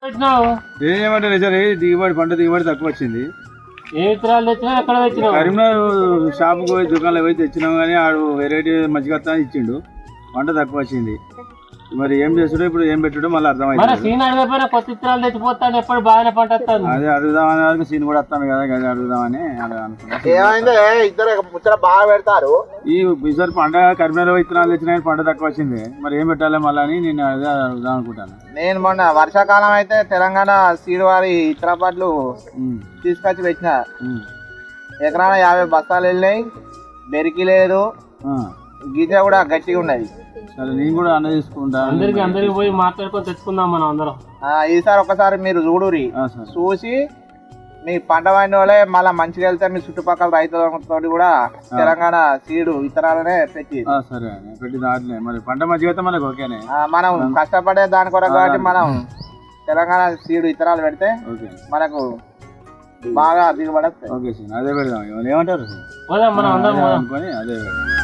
ఏమంటారు సరే దిగుబడి పంట దిగుబడి తక్కువ వచ్చింది. ఏ విత్తనాలు తెచ్చినా ఎక్కడ తెచ్చినావు? కరీంనగర్ షాపుకి పోయి దుకాణంలో పోయి తెచ్చినాం కానీ ఆడు వెరైటీ మంచిగా వస్తా ఇచ్చిండు, పంట తక్కువ వచ్చింది. మరి ఏం చేస్తాడో ఇప్పుడు ఏం పెట్టాడో మళ్ళీ అర్థమైంది. సీన్ అడిగిపోయినా కొత్త విత్తనాలు తెచ్చిపోతాను, ఎప్పుడు బాగానే పంట వస్తాను. అదే అడుగుదామని సీన్ కూడా వస్తాను కదా, అదే అడుగుదామని అనుకున్నాను. ఏమైంది ఇద్దరు ముచ్చట బాగా పెడతారు. ఈసారి పంట కరీంనగర్ విత్తనాలు తెచ్చినా పంట తక్కువ వచ్చింది, మరి ఏం పెట్టాలి మళ్ళీ అని నేను అదే అడుగుదాం అనుకుంటాను. నేను మొన్న వర్షాకాలం అయితే తెలంగాణ సీడ్ వారి ఇతర పట్లు తీసుకొచ్చి పెట్టిన. ఎకరాన 50 బస్తాలు వెళ్ళినాయి, బెరికి లేదు, గింజ కూడా గట్టిగా ఉన్నది. సరే నేను కూడా అన్న తీసుకుంటా, అందరికి పోయి మాట్లాడుకొని తెచ్చుకుందాం మనం అందరం. ఈసారి ఒకసారి మీరు చూడురి, చూసి మీ పంట పండిన వాళ్ళే మళ్ళీ మంచిగా వెళ్తే మీ చుట్టుపక్కల రైతులతో కూడా తెలంగాణ సీడు విత్తనాలనే పెట్టి. సరే పెట్టి దాంట్లో మరి పంట మంచిగా అయితే మనకు ఓకేనే. మనం కష్టపడే దాని కొరకు కాబట్టి మనం తెలంగాణ సీడు విత్తనాలు పెడితే మనకు బాగా దిగుబడి. ఓకే సార్, అదే పెడదాం. ఏమంటారు మనం అందరం అనుకొని అదే పెడదాం.